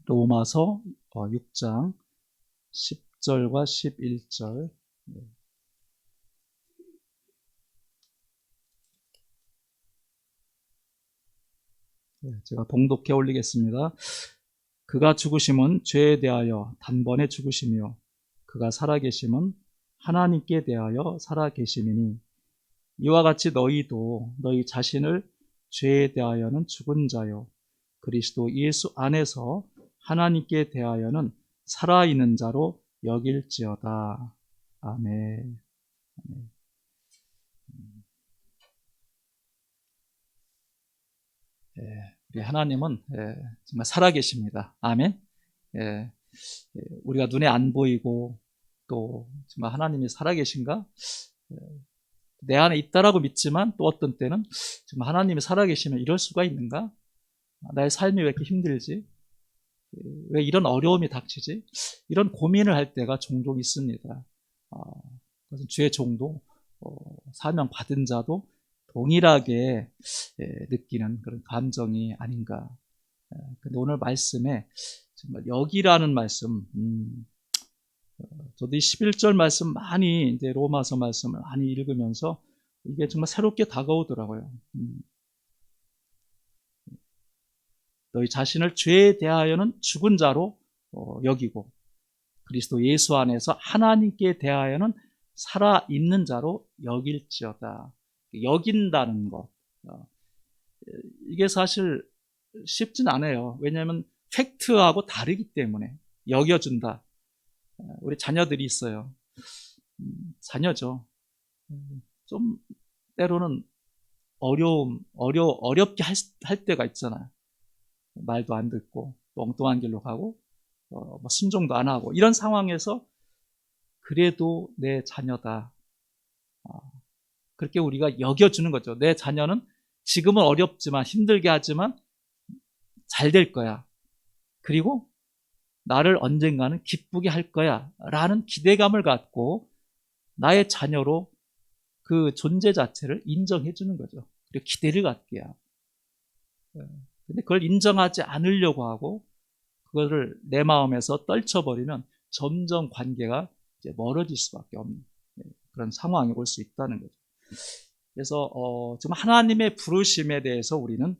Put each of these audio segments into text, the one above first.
로마서 6장 10절과 11절. 제가 봉독해 올리겠습니다. 그가 죽으심은 죄에 대하여 단번에 죽으심이요 그가 살아계심은 하나님께 대하여 살아계심이니 이와 같이 너희도 너희 자신을 죄에 대하여는 죽은 자요 그리스도 예수 안에서 하나님께 대하여는 살아있는 자로 여길지어다. 아멘. 우리 하나님은 정말 살아계십니다. 아멘. 우리가 눈에 안 보이고 또 정말 하나님이 살아계신가? 내 안에 있다라고 믿지만 또 어떤 때는 정말 하나님이 살아계시면 이럴 수가 있는가? 나의 삶이 왜 이렇게 힘들지? 왜 이런 어려움이 닥치지? 이런 고민을 할 때가 종종 있습니다. 그것은 주의 종도 사명 받은 자도 동일하게 느끼는 그런 감정이 아닌가. 근데 오늘 말씀에 정말 여기라는 말씀, 저도 이 11절 말씀 많이, 이제 로마서 말씀을 많이 읽으면서 이게 정말 새롭게 다가오더라고요. 너희 자신을 죄에 대하여는 죽은 자로 여기고 그리스도 예수 안에서 하나님께 대하여는 살아있는 자로 여길지어다. 여긴다는 것. 이게 사실 쉽진 않아요. 왜냐하면 팩트하고 다르기 때문에. 여겨준다. 우리 자녀들이 있어요. 자녀죠. 좀 때로는 어렵게 할 때가 있잖아요. 말도 안 듣고 또 엉뚱한 길로 가고 뭐 순종도 안 하고 이런 상황에서 그래도 내 자녀다. 그렇게 우리가 여겨주는 거죠. 내 자녀는 지금은 어렵지만 힘들게 하지만 잘 될 거야. 그리고 나를 언젠가는 기쁘게 할 거야 라는 기대감을 갖고 나의 자녀로 그 존재 자체를 인정해 주는 거죠. 그리고 기대를 갖게 해요. 근데 그걸 인정하지 않으려고 하고 그거를 내 마음에서 떨쳐버리면 점점 관계가 이제 멀어질 수밖에 없는 그런 상황이 올 수 있다는 거죠. 그래서 정말 하나님의 부르심에 대해서 우리는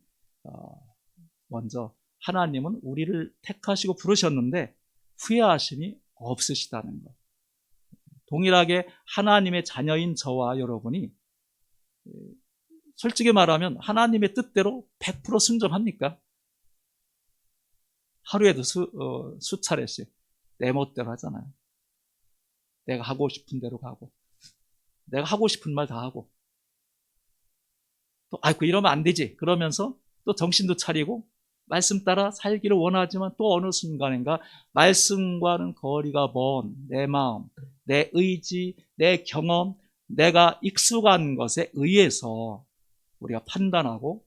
먼저 하나님은 우리를 택하시고 부르셨는데 후회하심이 없으시다는 것. 동일하게 하나님의 자녀인 저와 여러분이 솔직히 말하면 하나님의 뜻대로 100% 순종합니까? 하루에도 수차례씩 내 멋대로 하잖아요. 내가 하고 싶은 대로 가고 내가 하고 싶은 말 다 하고 또 아이고 이러면 안 되지 그러면서 또 정신도 차리고 말씀 따라 살기를 원하지만 또 어느 순간인가 말씀과는 거리가 먼 내 마음, 내 의지, 내 경험, 내가 익숙한 것에 의해서 우리가 판단하고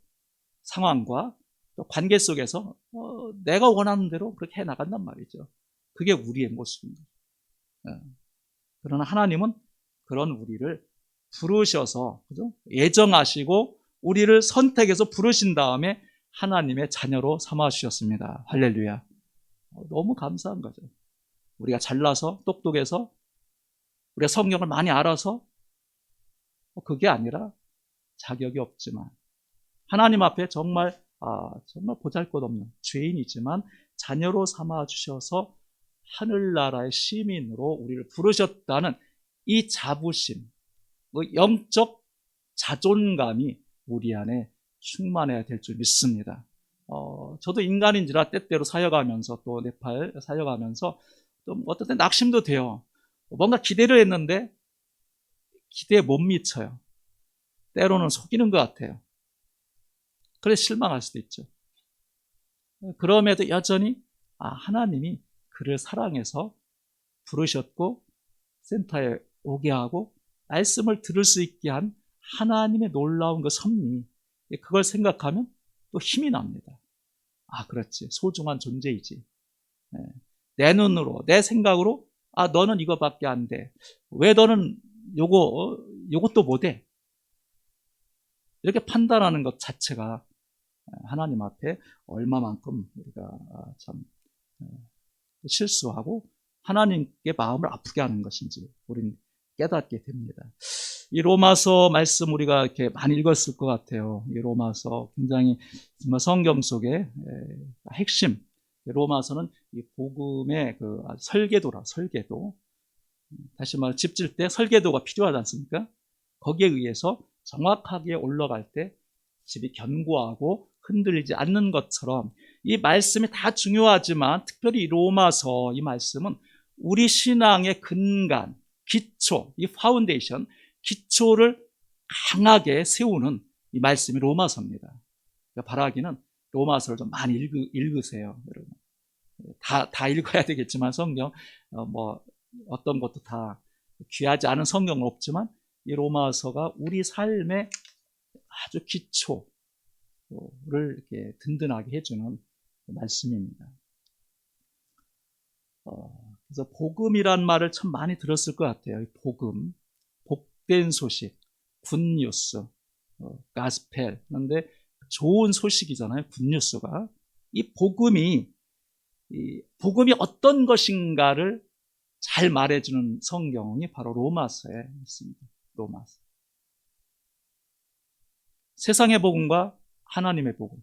상황과 또 관계 속에서 내가 원하는 대로 그렇게 해나간단 말이죠. 그게 우리의 모습입니다. 그러나 하나님은 그런 우리를 부르셔서 그죠? 예정하시고 우리를 선택해서 부르신 다음에 하나님의 자녀로 삼아 주셨습니다. 할렐루야. 너무 감사한 거죠. 우리가 잘나서 똑똑해서 우리가 성경을 많이 알아서 그게 아니라 자격이 없지만 하나님 앞에 정말 보잘것없는 죄인이지만 자녀로 삼아 주셔서 하늘나라의 시민으로 우리를 부르셨다는 이 자부심, 영적 자존감이 우리 안에 충만해야 될 줄 믿습니다. 저도 인간인지라 때때로 사역하면서 또 네팔 사역하면서 또 어떨 때 낙심도 돼요. 뭔가 기대를 했는데 기대에 못 미쳐요. 때로는 속이는 것 같아요. 그래서 실망할 수도 있죠. 그럼에도 여전히 하나님이 그를 사랑해서 부르셨고 센터에 오게 하고 말씀을 들을 수 있게 한 하나님의 놀라운 그 섭리, 그걸 생각하면 또 힘이 납니다. 그렇지. 소중한 존재이지. 내 눈으로, 내 생각으로 너는 이거밖에 안 돼. 왜 너는 요것도 못해? 이렇게 판단하는 것 자체가 하나님 앞에 얼마만큼 우리가 참 실수하고 하나님께 마음을 아프게 하는 것인지 우리는 깨닫게 됩니다. 이 로마서 말씀 우리가 이렇게 많이 읽었을 것 같아요. 이 로마서 굉장히 정말 성경 속에 핵심, 로마서는 이 복음의 그 설계도라, 설계도. 다시 말해 집 질 때 설계도가 필요하지 않습니까? 거기에 의해서 정확하게 올라갈 때 집이 견고하고 흔들리지 않는 것처럼 이 말씀이 다 중요하지만 특별히 이 로마서 이 말씀은 우리 신앙의 근간, 기초, 이 파운데이션, 기초를 강하게 세우는 이 말씀이 로마서입니다. 그러니까 바라기는 로마서를 좀 많이 읽으세요, 여러분. 다 읽어야 되겠지만 성경 뭐 어떤 것도 다 귀하지 않은 성경은 없지만 이 로마서가 우리 삶의 아주 기초를 이렇게 든든하게 해주는 말씀입니다. 그래서 복음이란 말을 참 많이 들었을 것 같아요. 복음, 복된 소식, 굿뉴스, 가스펠. 그런데 좋은 소식이잖아요. 굿뉴스가. 이 복음이 어떤 것인가를 잘 말해주는 성경이 바로 로마서에 있습니다. 로마서. 세상의 복음과 하나님의 복음.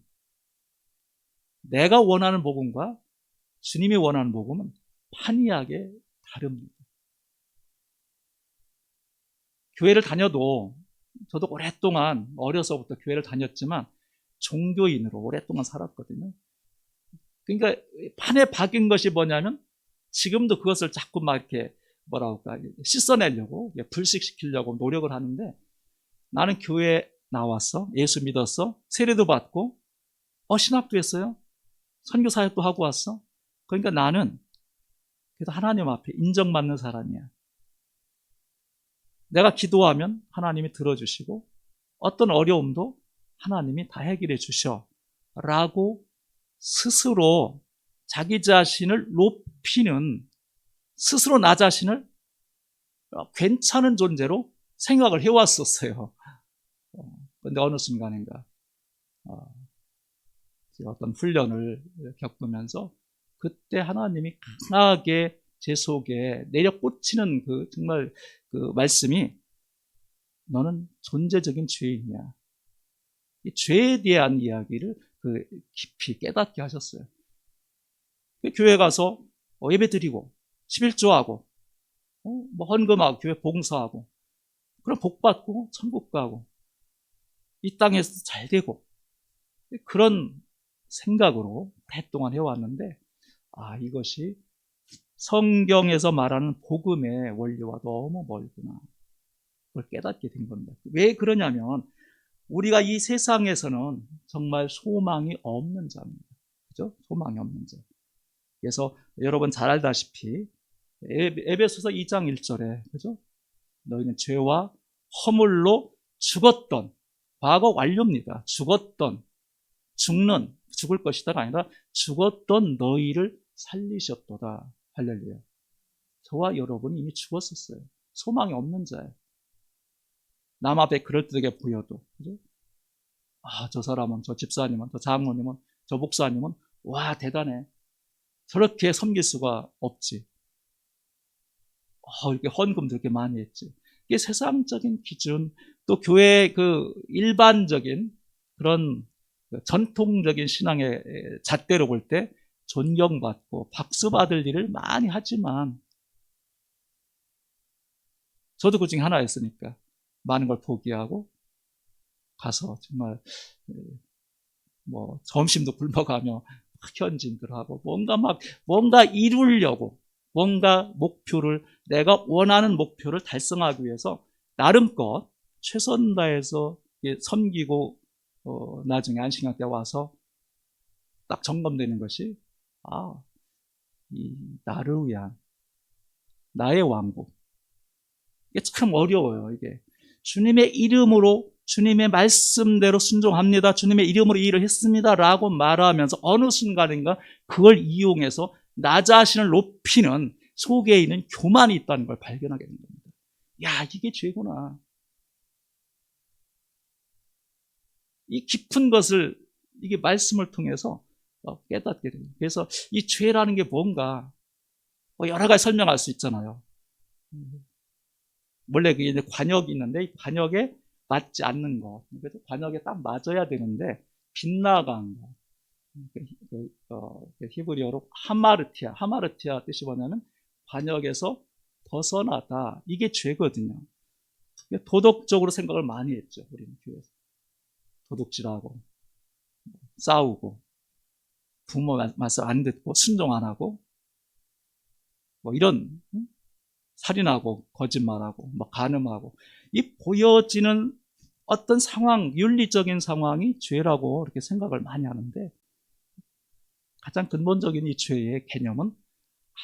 내가 원하는 복음과 주님이 원하는 복음은 판이하게 다릅니다. 교회를 다녀도 저도 오랫동안 어려서부터 교회를 다녔지만 종교인으로 오랫동안 살았거든요. 그러니까 판에 박인 것이 뭐냐면 지금도 그것을 자꾸 막 이렇게 씻어내려고 불식시키려고 노력을 하는데 나는 교회 나왔어. 예수 믿었어. 세례도 받고 신학도 했어요. 선교 사역도 하고 왔어. 그러니까 나는 그래도 하나님 앞에 인정받는 사람이야. 내가 기도하면 하나님이 들어주시고 어떤 어려움도 하나님이 다 해결해 주셔 라고 스스로 자기 자신을 높이는, 스스로 나 자신을 괜찮은 존재로 생각을 해왔었어요. 그런데 어느 순간인가 어떤 훈련을 겪으면서 그때 하나님이 강하게 제 속에 내려 꽂히는 그 정말 그 말씀이 너는 존재적인 죄인이야. 이 죄에 대한 이야기를 깊이 깨닫게 하셨어요. 교회 가서 예배 드리고 11조하고 뭐 헌금하고 교회 봉사하고 그럼 복 받고 천국 가고 이 땅에서 잘 되고 그런 생각으로 오랫동안 해왔는데 이것이 성경에서 말하는 복음의 원리와 너무 멀구나. 그걸 깨닫게 된 겁니다. 왜 그러냐면 우리가 이 세상에서는 정말 소망이 없는 자입니다. 그죠? 소망이 없는 자. 그래서 여러분 잘 알다시피 에베소서 2장 1절에 그죠? 너희는 죄와 허물로 죽었던, 과거 완료입니다. 죽을 것이다가 아니라 죽었던 너희를 살리셨도다. 할렐루야. 저와 여러분이 이미 죽었었어요. 소망이 없는 자예요. 남 앞에 그럴듯하게 보여도 그죠? 저 사람은, 저 집사님은, 저 장로님은, 저 목사님은 와 대단해. 저렇게 섬길 수가 없지. 이렇게 헌금도 이렇게 많이 했지. 이게 세상적인 기준, 또 교회의 그 일반적인 그런 전통적인 신앙의 잣대로 볼 때 존경받고 박수 받을 일을 많이 하지만 저도 그 중에 하나였으니까 많은 걸 포기하고 가서 정말 뭐 점심도 굶어가며 현진들하고 뭔가 이루려고 뭔가 내가 원하는 목표를 달성하기 위해서 나름껏 최선 다해서 섬기고 나중에 안식년 때 와서 딱 점검되는 것이 이 나를 위한 나의 왕국. 이게 참 어려워요. 이게 주님의 이름으로 주님의 말씀대로 순종합니다. 주님의 이름으로 이 일을 했습니다. 라고 말하면서 어느 순간인가 그걸 이용해서 나 자신을 높이는 속에 있는 교만이 있다는 걸 발견하게 된 겁니다. 이게 죄구나. 이 깊은 것을 이게 말씀을 통해서 깨닫게 됩니다. 그래서 이 죄라는 게 뭔가 뭐 여러 가지 설명할 수 있잖아요. 원래 그게 이제 관역이 있는데 이 관역에 맞지 않는 것. 그래서 관역에 딱 맞아야 되는데 빗나간 것. 히브리어로 하마르티아 뜻이 뭐냐면 관역에서 벗어나다. 이게 죄거든요. 도덕적으로 생각을 많이 했죠. 우리는 교회에서. 도둑질하고 싸우고 부모 말씀 안 듣고 순종 안 하고 뭐 이런 살인하고 거짓말하고 뭐 간음하고 이 보여지는 어떤 상황, 윤리적인 상황이 죄라고 이렇게 생각을 많이 하는데 가장 근본적인 이 죄의 개념은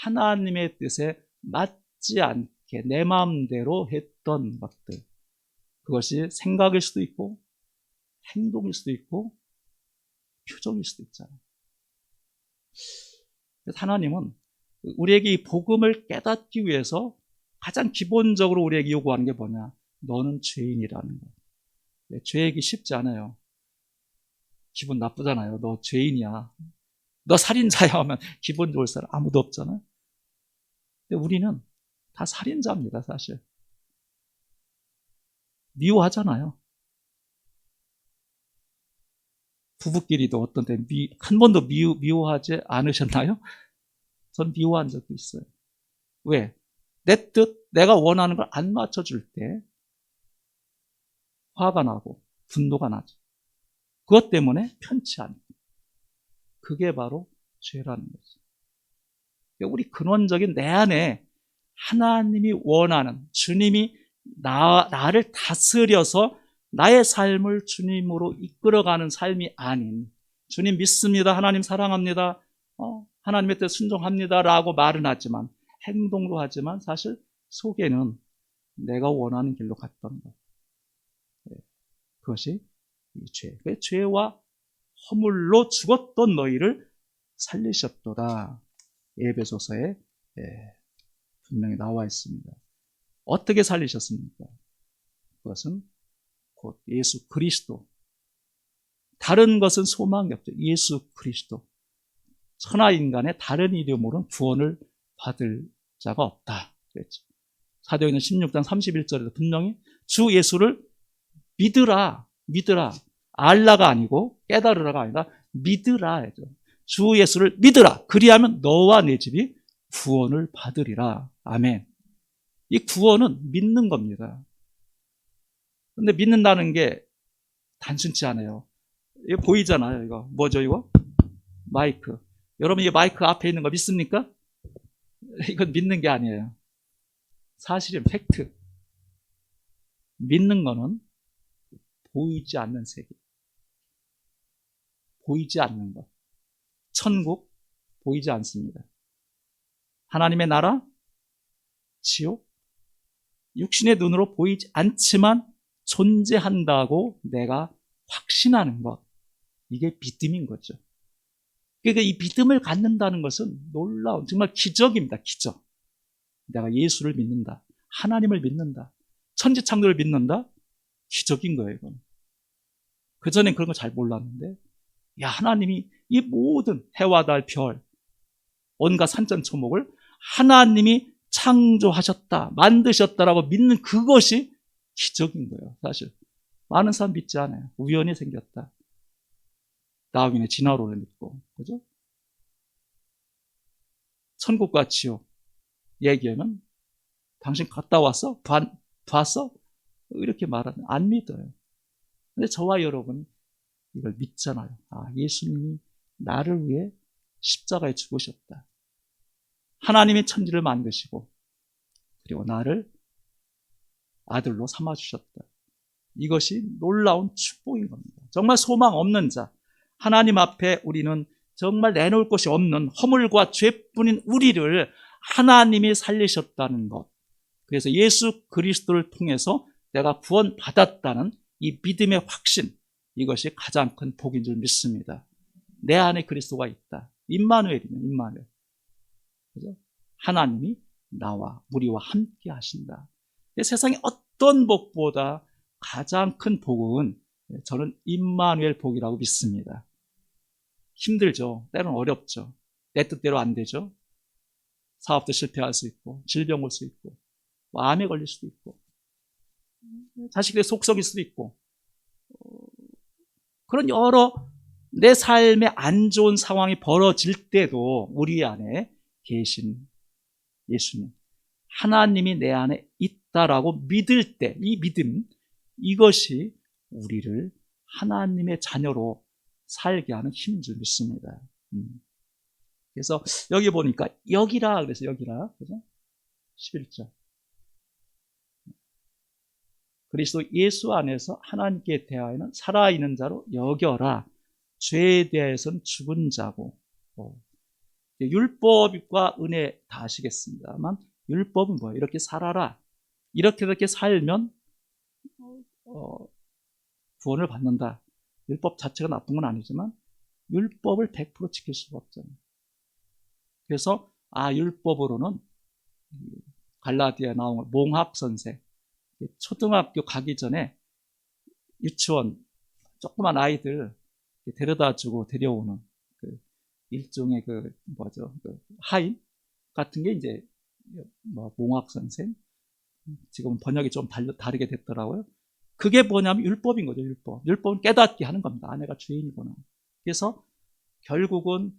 하나님의 뜻에 맞지 않게 내 마음대로 했던 것들. 그것이 생각일 수도 있고 행동일 수도 있고 표정일 수도 있잖아요. 그래서 하나님은 우리에게 이 복음을 깨닫기 위해서 가장 기본적으로 우리에게 요구하는 게 뭐냐? 너는 죄인이라는 거. 죄이기 쉽지 않아요. 기분 나쁘잖아요. 너 죄인이야. 너 살인자야 하면 기분 좋을 사람 아무도 없잖아요. 근데 우리는 다 살인자입니다, 사실. 미워하잖아요. 부부끼리도 어떤 때 한 번도 미워하지 않으셨나요? 전 미워한 적도 있어요. 왜? 내 뜻, 내가 원하는 걸 안 맞춰줄 때 화가 나고 분노가 나죠. 그것 때문에 편치 않고. 그게 바로 죄라는 거죠. 우리 근원적인 내 안에 하나님이 원하는, 주님이 나를 다스려서 나의 삶을 주님으로 이끌어가는 삶이 아닌, 주님 믿습니다, 하나님 사랑합니다, 하나님의 뜻 순종합니다 라고 말은 하지만, 행동도 하지만 사실 속에는 내가 원하는 길로 갔던 것. 그것이 죄. 죄와 허물로 죽었던 너희를 살리셨도다. 에베소서에 분명히 나와 있습니다. 어떻게 살리셨습니까? 그것은 곧 예수 그리스도. 다른 것은 소망이 없죠. 예수 그리스도. 천하 인간의 다른 이름으로는 구원을 받을 자가 없다. 그랬죠. 사도행전 16장 31절에도 분명히 주 예수를 믿으라. 알라가 아니고 깨달으라가 아니라 믿으라 하죠. 주 예수를 믿으라. 그리하면 너와 내 집이 구원을 받으리라. 아멘. 이 구원은 믿는 겁니다. 근데 믿는다는 게 단순치 않아요. 이거 보이잖아요. 이거 뭐죠 이거? 마이크. 여러분 이 마이크 앞에 있는 거 믿습니까? 이건 믿는 게 아니에요. 사실은 팩트. 믿는 거는 보이지 않는 세계. 보이지 않는 것. 천국 보이지 않습니다. 하나님의 나라, 지옥, 육신의 눈으로 보이지 않지만 존재한다고 내가 확신하는 것. 이게 믿음인 거죠. 그러니까 이 믿음을 갖는다는 것은 놀라운, 정말 기적입니다. 기적. 내가 예수를 믿는다. 하나님을 믿는다. 천지창조를 믿는다. 기적인 거예요, 이건. 그전엔 그런 거 잘 몰랐는데, 야, 하나님이 이 모든 해와 달, 별, 온갖 산천초목을 하나님이 창조하셨다, 만드셨다라고 믿는 그것이 기적인 거예요, 사실. 많은 사람 믿지 않아요. 우연히 생겼다. 다윈의 진화론을 믿고, 그죠? 천국과 지옥 얘기하면 당신 갔다 왔어? 봤어? 이렇게 말하면 안 믿어요. 근데 저와 여러분 이걸 믿잖아요. 아, 예수님이 나를 위해 십자가에 죽으셨다. 하나님이 천지를 만드시고 그리고 나를 아들로 삼아주셨다. 이것이 놀라운 축복인 겁니다. 정말 소망 없는 자, 하나님 앞에 우리는 정말 내놓을 것이 없는 허물과 죄뿐인 우리를 하나님이 살리셨다는 것. 그래서 예수 그리스도를 통해서 내가 구원받았다는 이 믿음의 확신, 이것이 가장 큰 복인 줄 믿습니다. 내 안에 그리스도가 있다. 임마누엘이면 임마누엘. 그죠? 하나님이 나와 우리와 함께 하신다. 세상에 어떤 복보다 가장 큰 복은 저는 임마누엘 복이라고 믿습니다. 힘들죠. 때로는 어렵죠. 내 뜻대로 안 되죠. 사업도 실패할 수 있고, 질병 올 수 있고, 암에 걸릴 수도 있고, 자식들의 속썩일 수도 있고, 그런 여러 내 삶에 안 좋은 상황이 벌어질 때도 우리 안에 계신 예수님, 하나님이 내 안에 있다라고 믿을 때, 이 믿음, 이것이 우리를 하나님의 자녀로 살게 하는 힘인 줄 믿습니다. 그래서 여기 보니까 여기라 그래서 여기라, 그죠? 11절. 그리스도 예수 안에서 하나님께 대하여는 살아있는 자로 여겨라. 죄에 대해서는 죽은 자고. 율법과 은혜 다 아시겠습니다만 율법은 뭐예요? 이렇게 살아라. 이렇게 살면 구원을 받는다. 율법 자체가 나쁜 건 아니지만 율법을 100% 지킬 수가 없잖아요. 그래서 율법으로는 갈라디아에 나온 몽학 선생, 초등학교 가기 전에 유치원 조그만 아이들 데려다주고 데려오는 그 일종의 하인 같은 게 이제 몽학 선생, 지금 번역이 좀 다르게 됐더라고요. 그게 뭐냐면 율법인 거죠. 율법은 깨닫게 하는 겁니다. 내가 죄인이구나. 그래서 결국은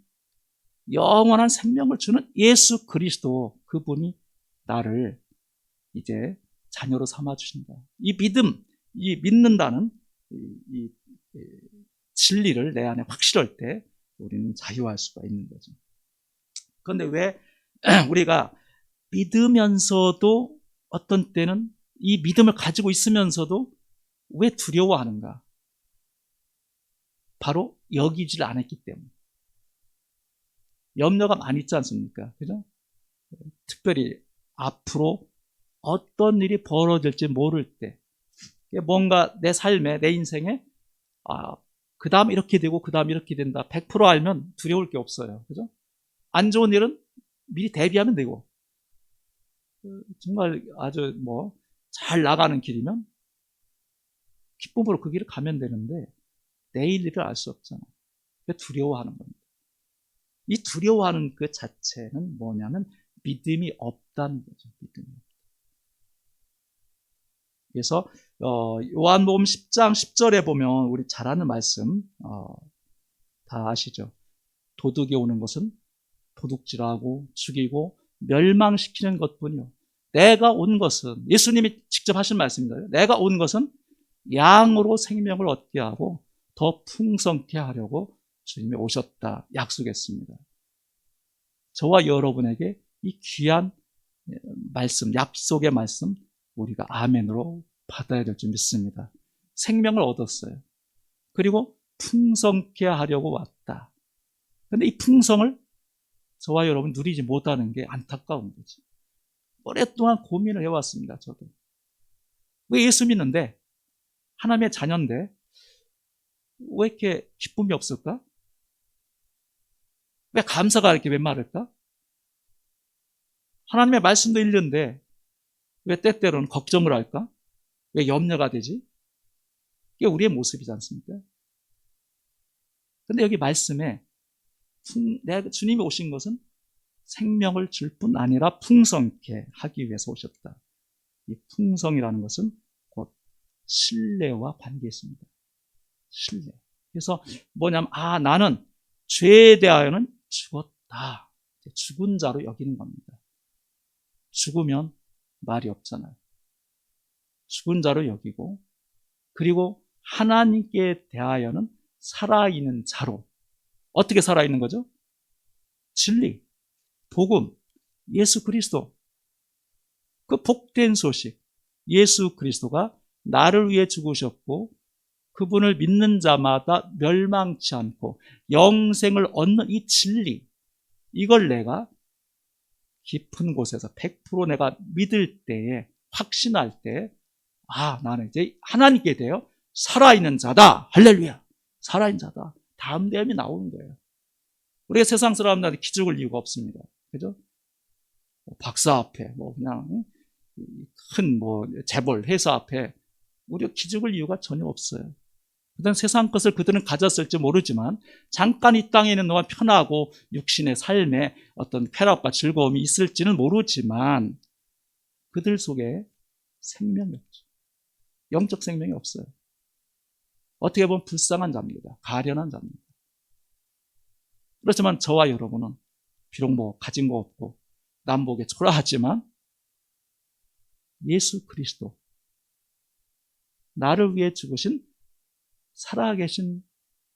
영원한 생명을 주는 예수 그리스도, 그분이 나를 이제 자녀로 삼아 주신다. 이 믿음, 이 믿는다는 이 진리를 내 안에 확실할 때 우리는 자유할 수가 있는 거죠. 그런데 왜 우리가 믿으면서도 어떤 때는 이 믿음을 가지고 있으면서도 왜 두려워하는가? 바로 여기질 않았기 때문에. 염려가 많이 있지 않습니까? 그죠? 특별히 앞으로 어떤 일이 벌어질지 모를 때, 뭔가 내 삶에, 내 인생에 그 다음 이렇게 되고 그 다음 이렇게 된다 100% 알면 두려울 게 없어요. 그죠? 안 좋은 일은 미리 대비하면 되고, 정말 아주 잘 나가는 길이면 기쁨으로 그 길을 가면 되는데 내일 일을 알 수 없잖아요. 두려워하는 겁니다. 이 두려워하는 그 자체는 뭐냐면 믿음이 없다는 거죠. 믿음이 없다. 그래서 요한복음 10장 10절에 보면 우리 잘 아는 말씀 다 아시죠? 도둑이 오는 것은 도둑질하고 죽이고 멸망시키는 것뿐이요. 내가 온 것은, 예수님이 직접 하신 말씀입니다. 내가 온 것은 양으로 생명을 얻게 하고 더 풍성케 하려고 주님이 오셨다 약속했습니다. 저와 여러분에게 이 귀한 말씀, 약속의 말씀 우리가 아멘으로 받아야 될 줄 믿습니다. 생명을 얻었어요. 그리고 풍성케 하려고 왔다. 그런데 이 풍성을 저와 여러분 누리지 못하는 게 안타까운 거죠. 오랫동안 고민을 해왔습니다. 저도. 왜 예수 믿는데, 하나님의 자녀인데 왜 이렇게 기쁨이 없을까? 왜 감사가 이렇게 웬만할까? 하나님의 말씀도 읽는데 왜 때때로는 걱정을 할까? 왜 염려가 되지? 이게 우리의 모습이지 않습니까? 근데 여기 말씀에 주님이 오신 것은 생명을 줄 뿐 아니라 풍성케 하기 위해서 오셨다. 이 풍성이라는 것은 곧 신뢰와 관계에 있습니다. 신뢰. 그래서 뭐냐면 나는 죄에 대하여는 죽었다. 죽은 자로 여기는 겁니다. 죽으면 말이 없잖아요. 죽은 자로 여기고, 그리고 하나님께 대하여는 살아있는 자로. 어떻게 살아있는 거죠? 진리, 복음, 예수 그리스도. 그 복된 소식, 예수 그리스도가 나를 위해 죽으셨고 그분을 믿는 자마다 멸망치 않고 영생을 얻는 이 진리, 이걸 내가 깊은 곳에서 100% 내가 믿을 때에, 확신할 때 나는 이제 하나님께 대하여 살아있는 자다. 할렐루야. 살아있는 자다. 다음 대음이 나오는 거예요. 우리가 세상 사람들한테 기죽을 이유가 없습니다. 그죠? 박사 앞에, 그냥 큰 재벌 회사 앞에 우리가 기죽을 이유가 전혀 없어요. 그런 세상 것을 그들은 가졌을지 모르지만 잠깐 이 땅에 있는 동안 편하고 육신의 삶에 어떤 쾌락과 즐거움이 있을지는 모르지만 그들 속에 생명이 없죠. 영적 생명이 없어요. 어떻게 보면 불쌍한 자입니다. 가련한 자입니다. 그렇지만 저와 여러분은 비록 뭐 가진 거 없고 남복에 초라하지만 예수 그리스도, 나를 위해 죽으신 살아계신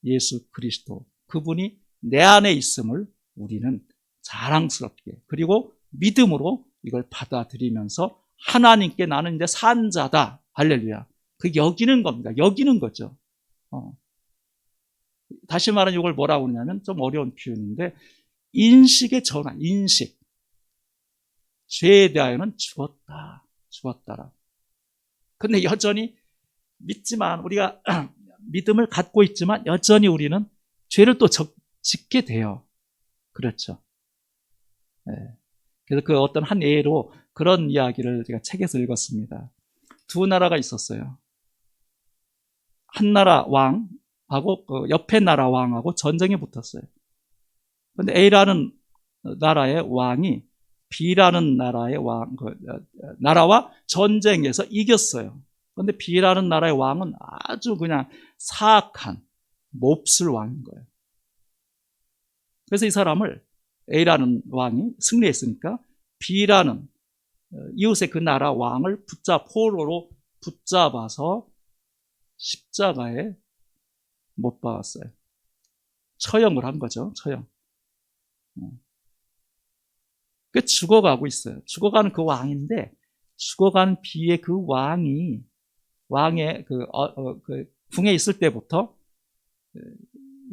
예수 그리스도, 그분이 내 안에 있음을 우리는 자랑스럽게 그리고 믿음으로 이걸 받아들이면서 하나님께 나는 이제 산 자다. 할렐루야. 그 여기는 겁니다. 여기는 거죠. 다시 말하면 이걸 뭐라고 그러냐면 좀 어려운 표현인데 인식의 전환, 인식. 죄에 대하여는 죽었다라. 근데 여전히 믿지만 우리가 믿음을 갖고 있지만 여전히 우리는 죄를 또 짓게 돼요. 그렇죠. 네. 그래서 그 어떤 한 예로 그런 이야기를 제가 책에서 읽었습니다. 두 나라가 있었어요. 한 나라 왕하고 그 옆에 나라 왕하고 전쟁이 붙었어요. 그런데 A라는 나라의 왕이 B라는 나라의 나라와 전쟁에서 이겼어요. 그런데 B라는 나라의 왕은 아주 그냥 사악한 몹쓸 왕인 거예요. 그래서 이 사람을 A라는 왕이 승리했으니까 B라는 이웃의 그 나라 왕을 포로로 붙잡아서 십자가에 못 박았어요. 처형을 한 거죠. 처형. 그 죽어가고 있어요. 죽어가는 그 왕인데 죽어가는 B의 그 왕의 그 궁에 있을 때부터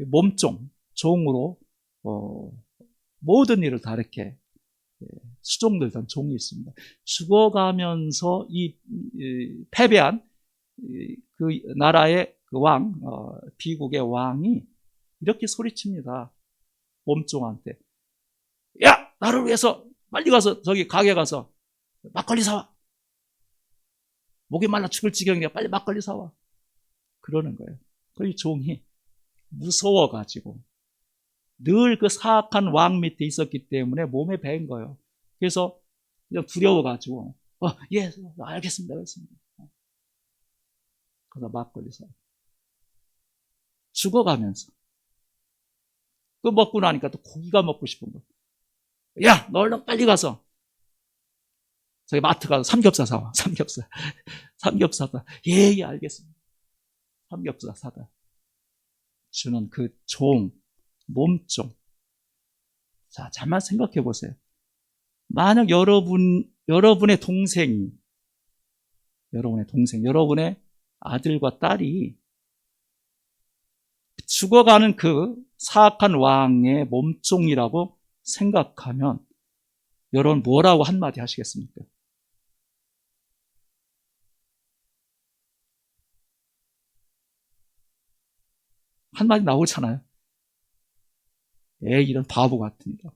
몸종, 종으로 모든 일을 다 이렇게 수종들던 종이 있습니다. 죽어가면서 이 패배한 그 나라의 그 왕, 비국의 왕이 이렇게 소리칩니다. 몸종한테. 야! 나를 위해서 빨리 가서 저기 가게 가서 막걸리 사와. 목이 말라 죽을 지경이야. 빨리 막걸리 사와. 그러는 거예요. 그 종이 무서워가지고 늘 그 사악한 왕 밑에 있었기 때문에 몸에 배인 거예요. 그래서 그냥 두려워가지고 예, 알겠습니다. 그래서 막걸리 사. 죽어가면서 그 먹고 나니까 또 고기가 먹고 싶은 거. 야, 너 얼른 빨리 가서 저기 마트 가서 삼겹살 사와. 삼겹살 사다. 예, 알겠습니다. 삼겹살 사다 주는 그 종, 몸종. 자, 잠만 생각해 보세요. 만약 여러분의 동생이, 여러분의 아들과 딸이 죽어가는 그 사악한 왕의 몸종이라고 생각하면 여러분 뭐라고 한마디 하시겠습니까? 한마디 나오잖아요. 이런 바보 같은 거.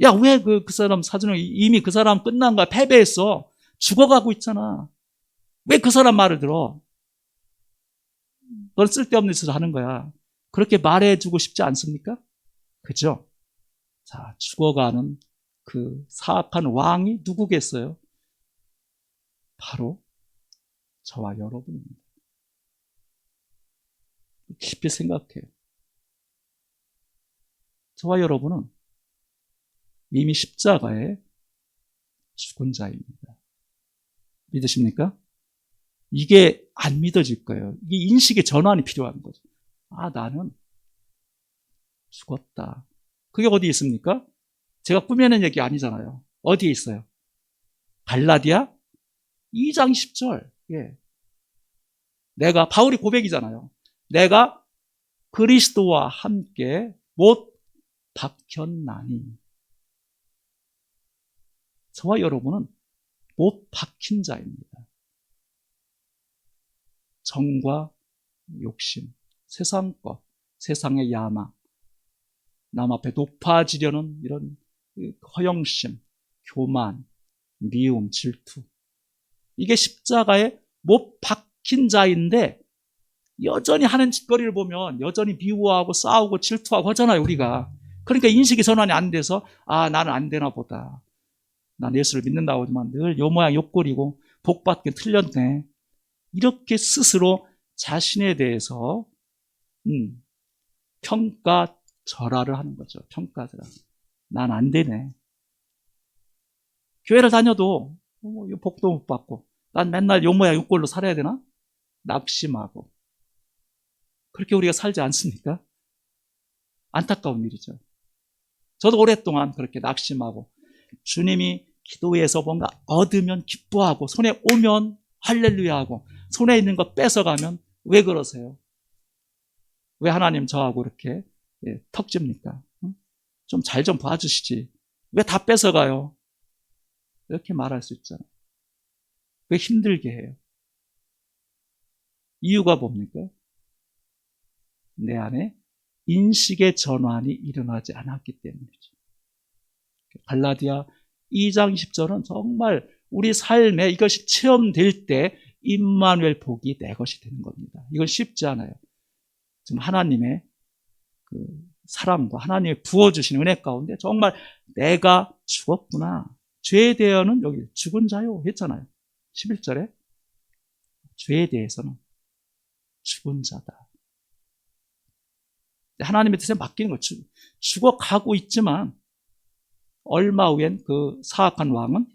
야, 왜 그 사람 사주는 이미 그 사람 끝난 거야. 패배했어. 죽어가고 있잖아. 왜 그 사람 말을 들어? 넌 쓸데없는 짓을 하는 거야. 그렇게 말해주고 싶지 않습니까? 그죠? 자, 죽어가는 그 사악한 왕이 누구겠어요? 바로 저와 여러분입니다. 깊이 생각해요. 저와 여러분은 이미 십자가에 죽은 자입니다. 믿으십니까? 이게 안 믿어질 거예요. 이게 인식의 전환이 필요한 거죠. 나는 죽었다. 그게 어디 있습니까? 제가 꾸며낸 얘기 아니잖아요. 어디에 있어요? 갈라디아 2장 10절. 예. 바울이 고백이잖아요. 내가 그리스도와 함께 못 박혔나니. 저와 여러분은 못 박힌 자입니다. 정과 욕심, 세상 것, 세상의 야망, 남 앞에 높아지려는 이런 허영심, 교만, 미움, 질투. 이게 십자가에 못 박힌 자인데 여전히 하는 짓거리를 보면 여전히 미워하고 싸우고 질투하고 하잖아요, 우리가. 그러니까 인식이 전환이 안 돼서 나는 안 되나 보다. 난 예수를 믿는다고 하지만 늘 요 모양 요 꼴이고 복받기 틀렸네. 이렇게 스스로 자신에 대해서 평가절하를 하는 거죠. 평가절하. 난 안 되네. 교회를 다녀도 복도 못 받고 난 맨날 요 모양 요 꼴로 살아야 되나? 낙심하고. 그렇게 우리가 살지 않습니까? 안타까운 일이죠. 저도 오랫동안 그렇게 낙심하고 주님이 기도해서 뭔가 얻으면 기뻐하고 손에 오면 할렐루야 하고 손에 있는 거 뺏어가면 왜 그러세요? 왜 하나님 저하고 이렇게 턱집니까? 좀 잘 좀 봐주시지. 왜 다 뺏어가요? 이렇게 말할 수 있잖아요. 왜 힘들게 해요? 이유가 뭡니까? 내 안에 인식의 전환이 일어나지 않았기 때문이죠. 갈라디아 2장 10절은 정말 우리 삶에 이것이 체험될 때 임마누엘 복이 내 것이 되는 겁니다. 이건 쉽지 않아요. 지금 하나님의 그 사랑과 하나님의 부어주신 은혜 가운데 정말 내가 죽었구나. 죄에 대해서는 여기 죽은 자요 했잖아요. 11절에 죄에 대해서는 죽은 자다. 하나님의 뜻에 맡기는 거 죽어가고 있지만 얼마 후엔 그 사악한 왕은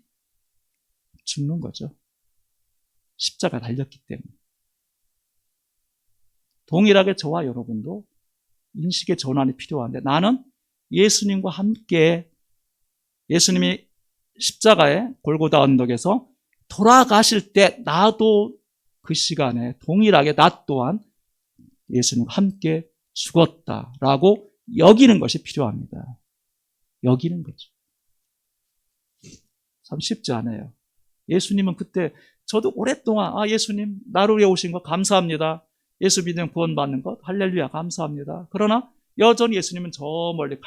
죽는 거죠. 십자가 달렸기 때문에. 동일하게 저와 여러분도 인식의 전환이 필요한데 나는 예수님과 함께 예수님이 십자가의 골고다 언덕에서 돌아가실 때 나도 그 시간에 동일하게 나 또한 예수님과 함께 죽었다라고 여기는 것이 필요합니다. 여기는 거죠. 참 쉽지 않아요. 예수님은 그때 저도 오랫동안 예수님 나를 위해 오신 거 감사합니다. 예수 믿으면 구원받는 것 할렐루야 감사합니다. 그러나 여전히 예수님은 저 멀리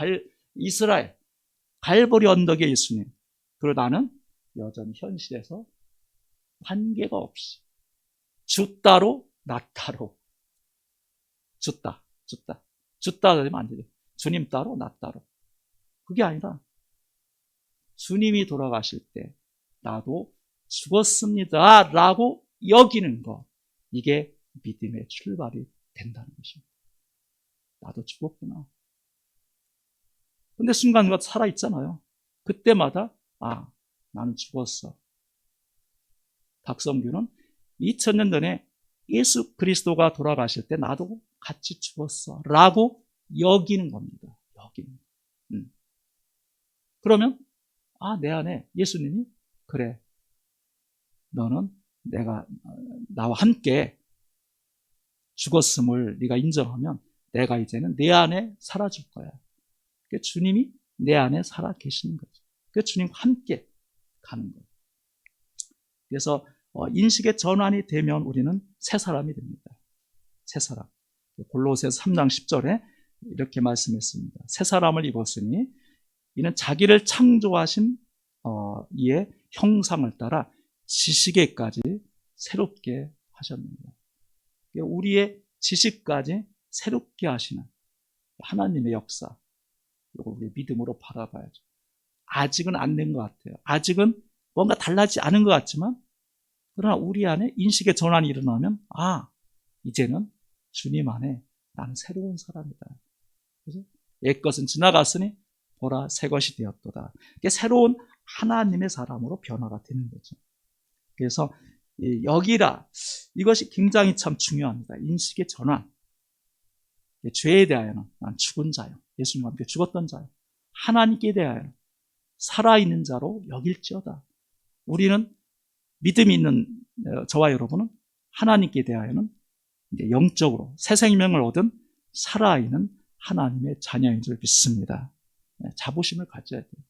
이스라엘 갈보리 언덕의 예수님. 그리고 나는 여전히 현실에서 관계가 없이 주 따로 나 따로 주다 되면 안 되죠. 주님 따로 나 따로. 그게 아니라 주님이 돌아가실 때 나도 죽었습니다 라고 여기는 것, 이게 믿음의 출발이 된다는 것입니다. 나도 죽었구나. 근데 순간순간 살아있잖아요. 그때마다 나는 죽었어. 박성규는 2000년 전에 예수 그리스도가 돌아가실 때 나도 같이 죽었어 라고 여기는 겁니다. 여기는. 그러면 내 안에 예수님이 그래 너는 나와 함께 죽었음을 네가 인정하면 내가 이제는 내 안에 살아줄 거야. 그러니까 주님이 내 안에 살아 계시는 거죠. 그러니까 주님과 함께 가는 거예요. 그래서 인식의 전환이 되면 우리는 새 사람이 됩니다. 새 사람. 골로새서 3장 10절에 이렇게 말씀했습니다. 새 사람을 입었으니 이는 자기를 창조하신 이의 형상을 따라 지식에까지 새롭게 하셨습니다. 우리의 지식까지 새롭게 하시는 하나님의 역사, 이걸 우리 믿음으로 바라봐야죠. 아직은 안 된 것 같아요. 아직은 뭔가 달라지지 않은 것 같지만 그러나 우리 안에 인식의 전환이 일어나면 이제는 주님 안에 나는 새로운 사람이다. 그래서 옛것은 지나갔으니 보라 새 것이 되었도다. 이게 새로운 하나님의 사람으로 변화가 되는 거죠. 그래서 여기라 이것이 굉장히 참 중요합니다. 인식의 전환. 죄에 대하여는 난 죽은 자요. 예수님과 함께 죽었던 자요. 하나님께 대하여는 살아있는 자로 여길지어다. 우리는 믿음이 있는 저와 여러분은 하나님께 대하여는 이제 영적으로 새 생명을 얻은 살아있는 하나님의 자녀인 줄 믿습니다. 자부심을 가져야 돼요.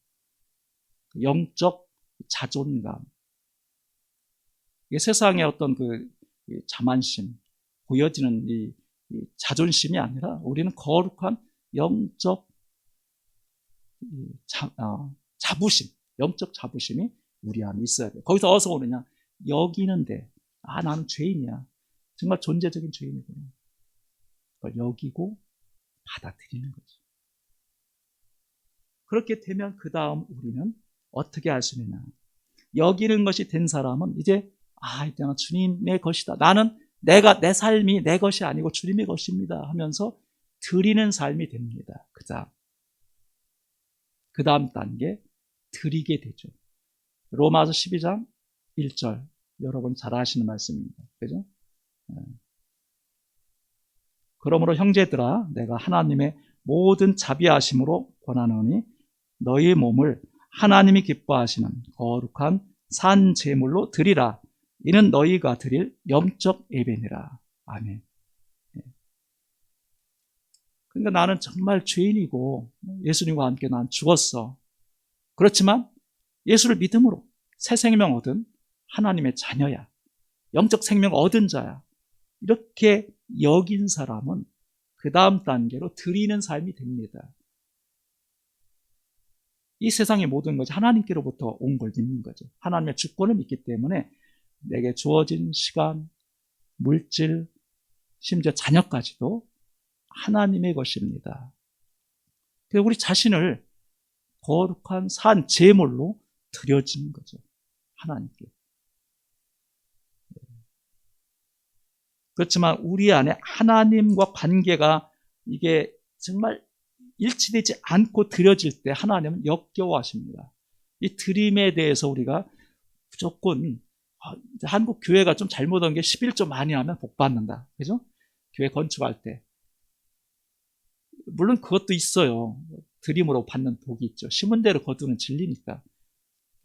영적 자존감. 이게 세상의 어떤 자만심, 보여지는 이 자존심이 아니라 우리는 거룩한 영적 자부심, 영적 자부심이 우리 안에 있어야 돼요. 거기서 어디서 오느냐? 여기는데, 나는 죄인이야. 정말 존재적인 죄인이구나. 그걸 여기고 받아들이는 거죠. 그렇게 되면 그 다음 우리는 어떻게 할 수 있느냐. 여기는 것이 된 사람은 이제는 주님의 것이다. 나는 내 삶이 내 것이 아니고 주님의 것입니다 하면서 드리는 삶이 됩니다. 그 다음 단계 드리게 되죠. 로마서 12장 1절 여러분 잘 아시는 말씀입니다. 그죠? 그러므로 형제들아 내가 하나님의 모든 자비하심으로 권하노니 너희 몸을 하나님이 기뻐하시는 거룩한 산 제물로 드리라. 이는 너희가 드릴 영적 예배니라. 아멘. 그러니까 나는 정말 죄인이고 예수님과 함께 난 죽었어. 그렇지만 예수를 믿음으로 새 생명 얻은 하나님의 자녀야. 영적 생명 얻은 자야. 이렇게 여긴 사람은 그 다음 단계로 드리는 삶이 됩니다. 이 세상의 모든 것이 하나님께로부터 온 걸 믿는 거죠. 하나님의 주권을 믿기 때문에 내게 주어진 시간, 물질, 심지어 자녀까지도 하나님의 것입니다. 그래서 우리 자신을 거룩한 산 제물로 드려지는 거죠. 하나님께. 그렇지만 우리 안에 하나님과 관계가 이게 정말 일치되지 않고 드려질 때 하나님은 역겨워하십니다. 이 드림에 대해서 우리가 무조건 한국 교회가 좀 잘못한 게 11조 많이 하면 복 받는다. 그죠? 교회 건축할 때. 물론 그것도 있어요. 드림으로 받는 복이 있죠. 심은 대로 거두는 진리니까.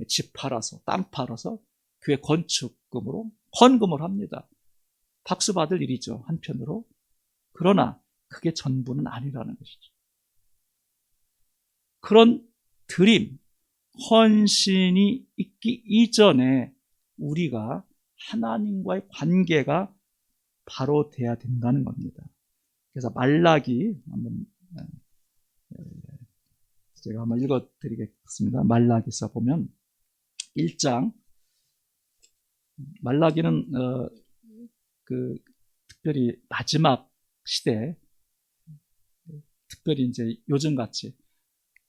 집 팔아서, 땅 팔아서 교회 건축금으로 헌금을 합니다. 박수 받을 일이죠. 한편으로. 그러나 그게 전부는 아니라는 것이죠. 그런 드림, 헌신이 있기 이전에 우리가 하나님과의 관계가 바로 돼야 된다는 겁니다. 그래서 말라기 제가 한번 읽어드리겠습니다. 말라기서 보면 1장 말라기는 특별히 마지막 시대, 특별히 이제 요즘같이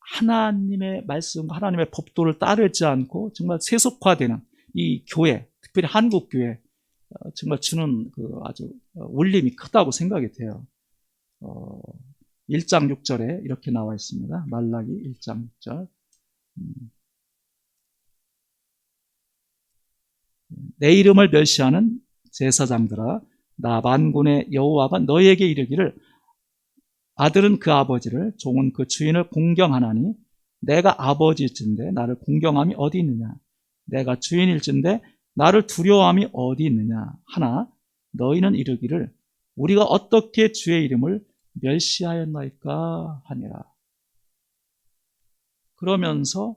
하나님의 말씀, 하나님의 법도를 따르지 않고 정말 세속화되는 이 교회, 특별히 한국 교회 정말 주는 아주 울림이 크다고 생각이 돼요. 1장 6절에 이렇게 나와 있습니다. 말라기 1장 6절. 내 이름을 멸시하는 제사장들아, 나 만군의 여호와가 너희에게 이르기를 아들은 그 아버지를, 종은 그 주인을 공경하나니 내가 아버지일진데 나를 공경함이 어디 있느냐? 내가 주인일진데 나를 두려워함이 어디 있느냐? 하나 너희는 이르기를 우리가 어떻게 주의 이름을 멸시하였나이까 하니라. 그러면서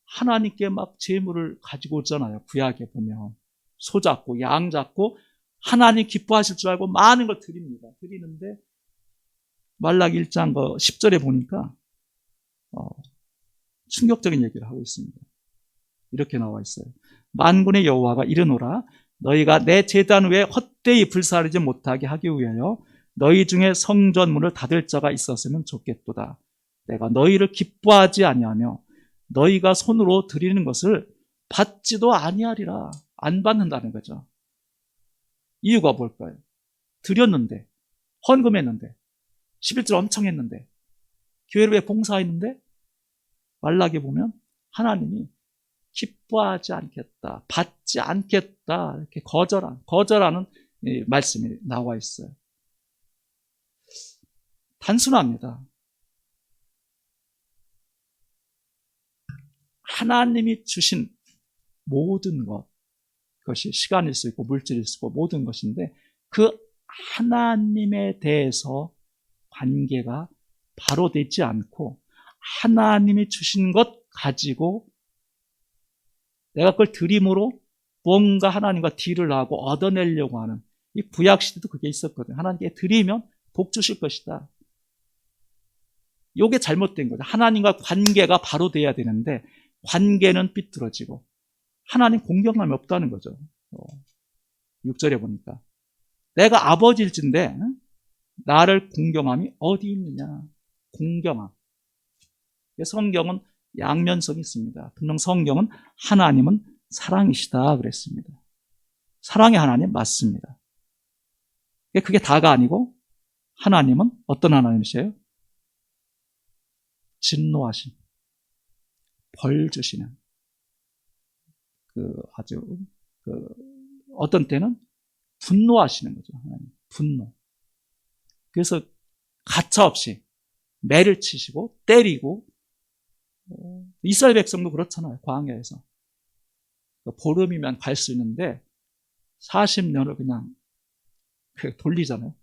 하나님께 막 제물을 가지고 오잖아요. 구약에 보면 소 잡고 양 잡고 하나님 기뻐하실 줄 알고 많은 걸 드립니다. 드리는데 말라기 1장 10절에 보니까 충격적인 얘기를 하고 있습니다. 이렇게 나와 있어요. 만군의 여호와가 이르노라 너희가 내 제단 위에 헛되이 불사르지 못하게 하기 위하여 너희 중에 성전문을 닫을 자가 있었으면 좋겠도다. 내가 너희를 기뻐하지 아니하며 너희가 손으로 드리는 것을 받지도 아니하리라. 안 받는다는 거죠. 이유가 뭘까요? 드렸는데, 헌금했는데, 11절 엄청 했는데, 교회를 왜 봉사했는데, 말라기 보면 하나님이 기뻐하지 않겠다, 받지 않겠다, 이렇게 거절하는 말씀이 나와 있어요. 단순합니다. 하나님이 주신 모든 것, 그것이 시간일 수 있고 물질일 수 있고 모든 것인데 그 하나님에 대해서 관계가 바로 되지 않고 하나님이 주신 것 가지고 내가 그걸 드림으로 뭔가 하나님과 딜을 하고 얻어내려고 하는 이 구약시대도 그게 있었거든요. 하나님께 드리면 복 주실 것이다. 이게 잘못된 거죠. 하나님과 관계가 바로 돼야 되는데 관계는 삐뚤어지고 하나님 공경함이 없다는 거죠. 6절에 보니까 내가 아버지일진데 나를 공경함이 어디 있느냐. 공경함. 성경은 양면성이 있습니다. 분명 성경은 하나님은 사랑이시다 그랬습니다. 사랑의 하나님 맞습니다. 그게 다가 아니고 하나님은 어떤 하나님이세요? 진노하신, 벌 주시는, 아주 어떤 때는 분노하시는 거죠. 하나님 분노. 그래서 가차없이 매를 치시고 때리고, 이스라엘 백성도 그렇잖아요. 광야에서 보름이면 갈 수 있는데 40년을 그냥 돌리잖아요.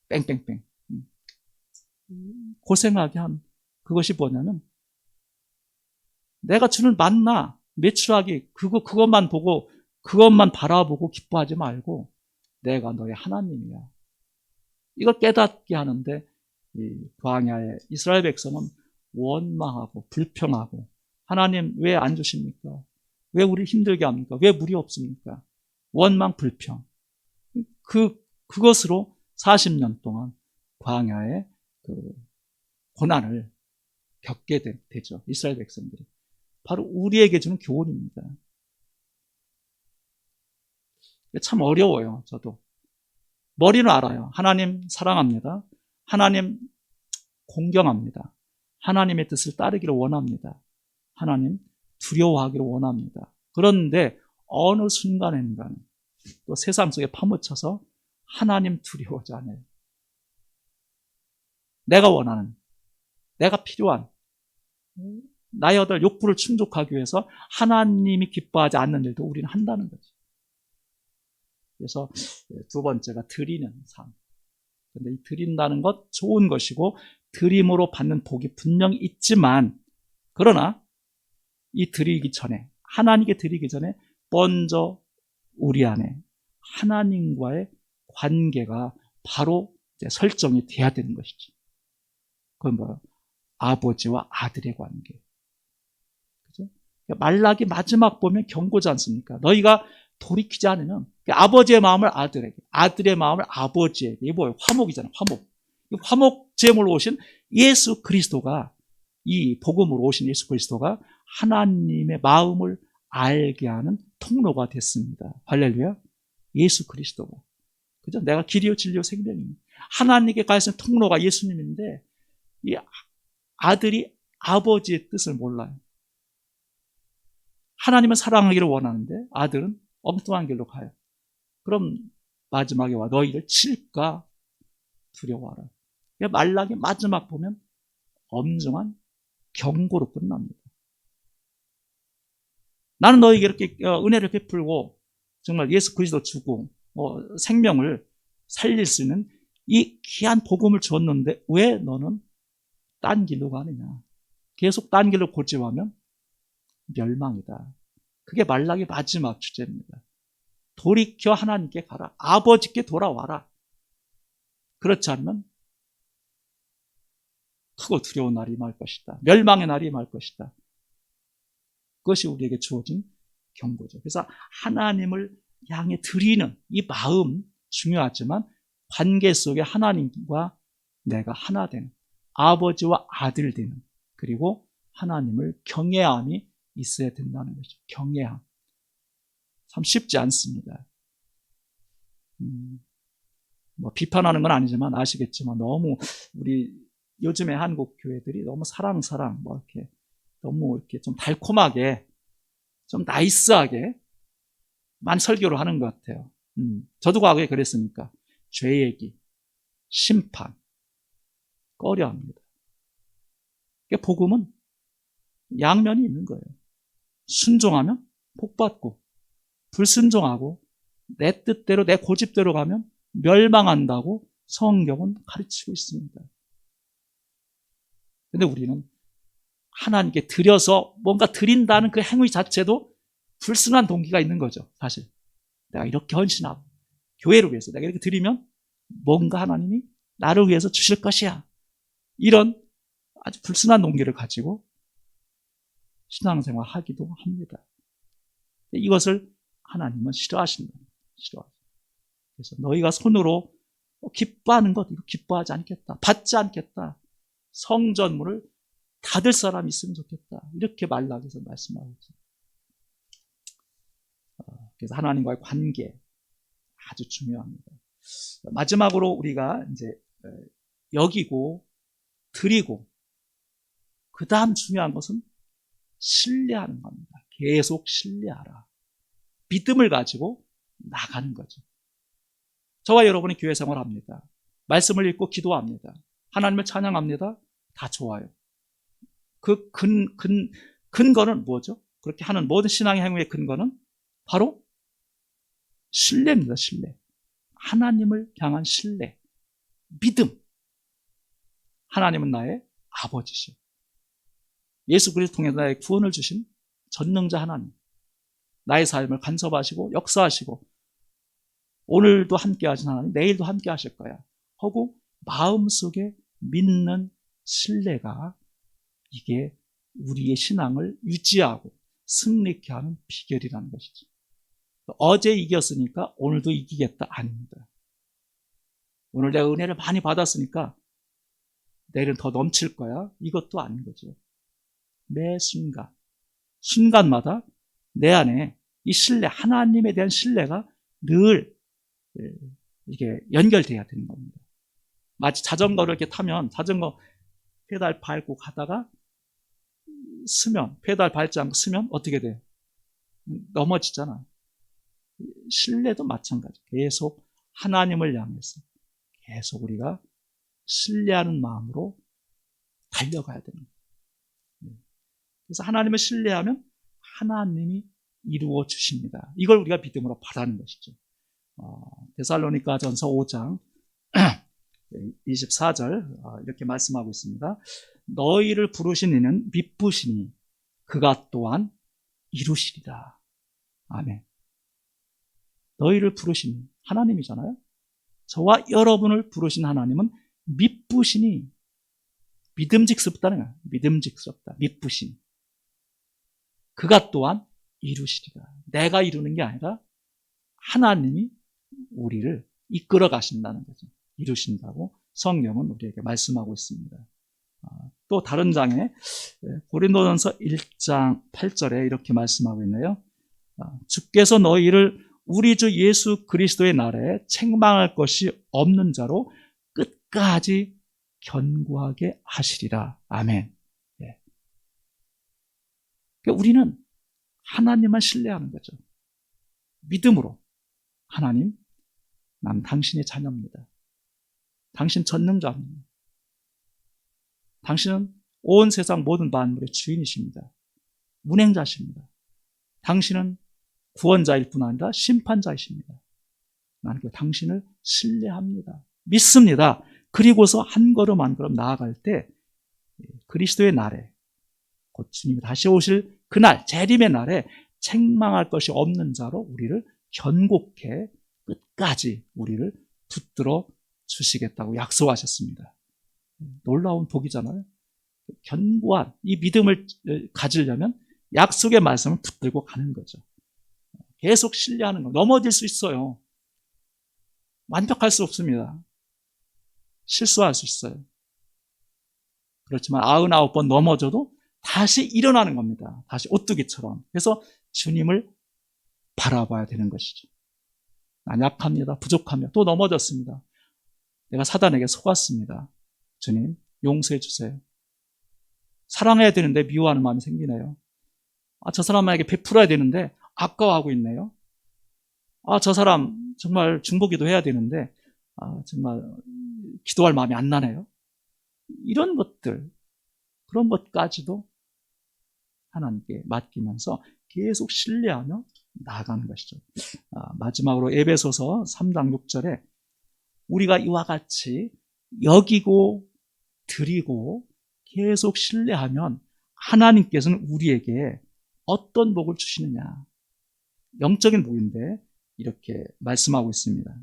뺑뺑뺑. 고생하게 한 그것이 뭐냐면, 내가 주는 만나 매출하기 그것만 보고 그것만 바라보고 기뻐하지 말고 내가 너의 하나님이야. 이걸 깨닫게 하는데, 이 광야의 이스라엘 백성은 원망하고 불평하고, 하나님 왜 안 주십니까? 왜 우리를 힘들게 합니까? 왜 물이 없습니까? 원망 불평. 그것으로 40년 동안 광야의 고난을 겪게 되죠. 이스라엘 백성들이. 바로 우리에게 주는 교훈입니다. 참 어려워요. 저도. 머리는 알아요. 하나님 사랑합니다. 하나님 공경합니다. 하나님의 뜻을 따르기를 원합니다. 하나님 두려워하기를 원합니다. 그런데 어느 순간인가는 또 세상 속에 파묻혀서 하나님 두려워하지 않아요. 내가 원하는, 내가 필요한 나의 어떤 욕구를 충족하기 위해서 하나님이 기뻐하지 않는 일도 우리는 한다는 거죠. 그래서 두 번째가 드리는 삶. 근데 이 드린다는 것 좋은 것이고 드림으로 받는 복이 분명히 있지만, 그러나 이 드리기 전에, 하나님께 드리기 전에 먼저 우리 안에 하나님과의 관계가 바로 이제 설정이 돼야 되는 것이죠. 그건 뭐예요? 아버지와 아들의 관계. 그죠? 말라기 마지막 보면 경고지 않습니까? 너희가 돌이키지 않으면, 아버지의 마음을 아들에게, 아들의 마음을 아버지에게. 이게 뭐예요? 화목이잖아요. 화목 제물로 오신 예수 그리스도가, 이 복음으로 오신 예수 그리스도가 하나님의 마음을 알게 하는 통로가 됐습니다. 할렐루야. 예수 그리스도가. 그죠? 내가 길이요 진리요 생명입니다. 하나님께 갈 수 있는 통로가 예수님인데, 이 아들이 아버지의 뜻을 몰라요. 하나님은 사랑하기를 원하는데 아들은 엉뚱한 길로 가요. 그럼 마지막에 와 너희를 칠까 두려워하라. 말라기 마지막 보면 엄중한 경고로 끝납니다. 나는 너희에게 이렇게 은혜를 베풀고 정말 예수 그리스도 주고 생명을 살릴 수 있는 이 귀한 복음을 줬는데 왜 너는 딴 길로 가느냐. 계속 딴 길로 고집하면 멸망이다. 그게 말라기 마지막 주제입니다. 돌이켜 하나님께 가라. 아버지께 돌아와라. 그렇지 않으면 크고 두려운 날이 임할 것이다. 멸망의 날이 임할 것이다. 그것이 우리에게 주어진 경고죠. 그래서 하나님을 향해 드리는 이 마음 중요하지만, 관계 속에 하나님과 내가 하나 되는, 아버지와 아들 되는, 그리고 하나님을 경외함이 있어야 된다는 거죠. 경외함. 참 쉽지 않습니다. 비판하는 건 아니지만 아시겠지만, 너무 우리 요즘의 한국 교회들이 너무 사랑 이렇게 너무 이렇게 좀 달콤하게, 좀 나이스하게 만 설교를 하는 것 같아요. 저도 과거에 그랬으니까 죄 얘기, 심판 꺼려합니다. 복음은 양면이 있는 거예요. 순종하면 복받고, 불순종하고 내 뜻대로 내 고집대로 가면 멸망한다고 성경은 가르치고 있습니다. 근데 우리는 하나님께 드려서 뭔가 드린다는 그 행위 자체도 불순한 동기가 있는 거죠. 사실 내가 이렇게 헌신하고 교회를 위해서 내가 이렇게 드리면 뭔가 하나님이 나를 위해서 주실 것이야, 이런 아주 불순한 동기를 가지고 신앙생활 하기도 합니다. 이것을 하나님은 싫어하신다. 싫어하십니다. 그래서 너희가 손으로 기뻐하는 것, 이거 기뻐하지 않겠다. 받지 않겠다. 성전문을 닫을 사람이 있으면 좋겠다. 이렇게 말락에서 말씀하고 있습니다. 그래서 하나님과의 관계 아주 중요합니다. 마지막으로 우리가 이제 여기고 드리고 그 다음 중요한 것은 신뢰하는 겁니다. 계속 신뢰하라. 믿음을 가지고 나가는 거죠. 저와 여러분이 교회 생활합니다. 말씀을 읽고 기도합니다. 하나님을 찬양합니다. 다 좋아요. 그 근거는 뭐죠? 그렇게 하는 모든 신앙의 행위의 근거는 바로 신뢰입니다. 신뢰. 하나님을 향한 신뢰. 믿음. 하나님은 나의 아버지시오. 예수 그리스도 통해서 나의 구원을 주신 전능자 하나님. 나의 삶을 간섭하시고 역사하시고 오늘도 함께 하신 하나님, 내일도 함께 하실 거야 하고 마음속에 믿는 신뢰가 이게 우리의 신앙을 유지하고 승리케 하는 비결이라는 것이죠. 어제 이겼으니까 오늘도 이기겠다? 아닙니다. 오늘 내가 은혜를 많이 받았으니까 내일은 더 넘칠 거야? 이것도 아닌 거죠. 매 순간마다 내 안에 이 신뢰, 하나님에 대한 신뢰가 늘 이게 연결돼야 되는 겁니다. 마치 자전거를 이렇게 타면 자전거 페달 밟고 가다가 쓰면, 페달 밟지 않고 쓰면 어떻게 돼요? 넘어지잖아. 신뢰도 마찬가지. 계속 하나님을 향해서 계속 우리가 신뢰하는 마음으로 달려가야 됩니다. 그래서 하나님을 신뢰하면 하나님이 이루어 주십니다. 이걸 우리가 믿음으로 바라는 것이죠. 데살로니가전서 5장 24절 이렇게 말씀하고 있습니다. 너희를 부르신 이는 미쁘시니 그가 또한 이루시리라. 아멘. 너희를 부르신 하나님이잖아요. 저와 여러분을 부르신 하나님은 미쁘시니, 믿음직스럽다는 거야. 믿음직스럽다. 미쁘신. 그가 또한 이루시리라. 내가 이루는 게 아니라 하나님이 우리를 이끌어 가신다는 거죠. 이루신다고 성경은 우리에게 말씀하고 있습니다. 또 다른 장에 고린도전서 1장 8절에 이렇게 말씀하고 있네요. 주께서 너희를 우리 주 예수 그리스도의 날에 책망할 것이 없는 자로 끝까지 견고하게 하시리라. 아멘. 예. 그러니까 우리는 하나님만 신뢰하는 거죠. 믿음으로. 하나님, 난 당신의 자녀입니다. 당신 전능자입니다. 당신은 온 세상 모든 만물의 주인이십니다. 운행자십니다. 당신은 구원자일 뿐 아니라 심판자이십니다. 나는 그 당신을 신뢰합니다. 믿습니다. 그리고서 한 걸음 한 걸음 나아갈 때 그리스도의 날에 곧 주님이 다시 오실 그날 재림의 날에 책망할 것이 없는 자로 우리를 견고케 끝까지 우리를 붙들어 주시겠다고 약속하셨습니다. 놀라운 복이잖아요. 견고한 이 믿음을 가지려면 약속의 말씀을 붙들고 가는 거죠. 계속 신뢰하는 거. 넘어질 수 있어요. 완벽할 수 없습니다. 실수할 수 있어요. 그렇지만 99번 넘어져도 다시 일어나는 겁니다. 다시 오뚜기처럼. 그래서 주님을 바라봐야 되는 것이죠. 난 약합니다. 부족합니다. 또 넘어졌습니다. 내가 사단에게 속았습니다. 주님, 용서해 주세요. 사랑해야 되는데 미워하는 마음이 생기네요. 저 사람에게 베풀어야 되는데 아까워하고 있네요. 저 사람 정말 중보기도 해야 되는데 정말 기도할 마음이 안 나네요. 이런 것들, 그런 것까지도 하나님께 맡기면서 계속 신뢰하며 나아가는 것이죠. 마지막으로 에베소서 3장 6절에 우리가 이와 같이 여기고 드리고 계속 신뢰하면 하나님께서는 우리에게 어떤 복을 주시느냐. 영적인 복인데 이렇게 말씀하고 있습니다.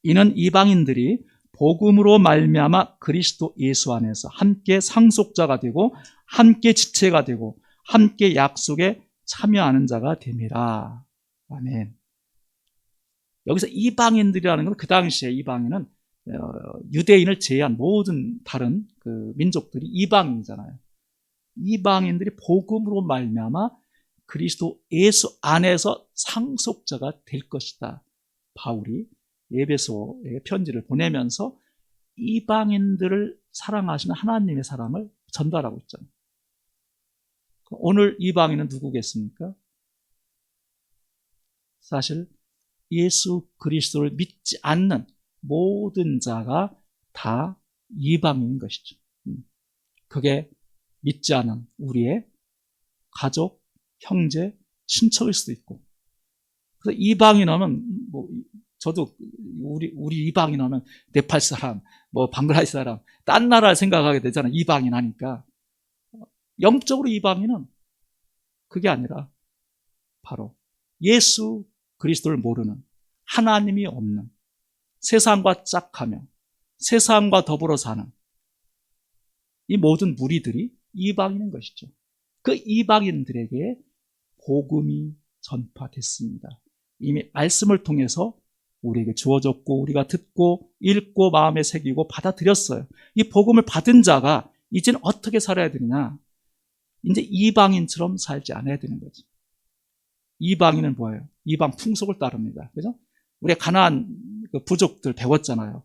이는 이방인들이 복음으로 말미암아 그리스도 예수 안에서 함께 상속자가 되고 함께 지체가 되고 함께 약속에 참여하는 자가 됨이라. 아멘. 여기서 이방인들이라는 건 그 당시에 이방인은 유대인을 제외한 모든 다른 그 민족들이 이방인이잖아요. 이방인들이 복음으로 말미암아 그리스도 예수 안에서 상속자가 될 것이다. 바울이 에베소에 편지를 보내면서 이방인들을 사랑하시는 하나님의 사랑을 전달하고 있잖아요. 오늘 이방인은 누구겠습니까? 사실 예수 그리스도를 믿지 않는 모든 자가 다 이방인인 것이죠. 그게 믿지 않은 우리의 가족, 형제, 친척일 수도 있고. 그래서 이방인 하면 저도 우리 이방인 하면 네팔 사람, 방글라데시 사람, 딴 나라를 생각하게 되잖아요. 이방인 하니까. 영적으로 이방인은 그게 아니라 바로 예수 그리스도를 모르는, 하나님이 없는, 세상과 짝하며 세상과 더불어 사는 이 모든 무리들이 이방인인 것이죠. 그 이방인들에게 복음이 전파됐습니다. 이미 말씀을 통해서 우리에게 주어졌고 우리가 듣고 읽고 마음에 새기고 받아들였어요. 이 복음을 받은 자가 이제는 어떻게 살아야 되느냐? 이제 이방인처럼 살지 않아야 되는 거죠. 이방인은 뭐예요? 이방 풍속을 따릅니다. 그죠? 우리가 가나안 부족들 배웠잖아요.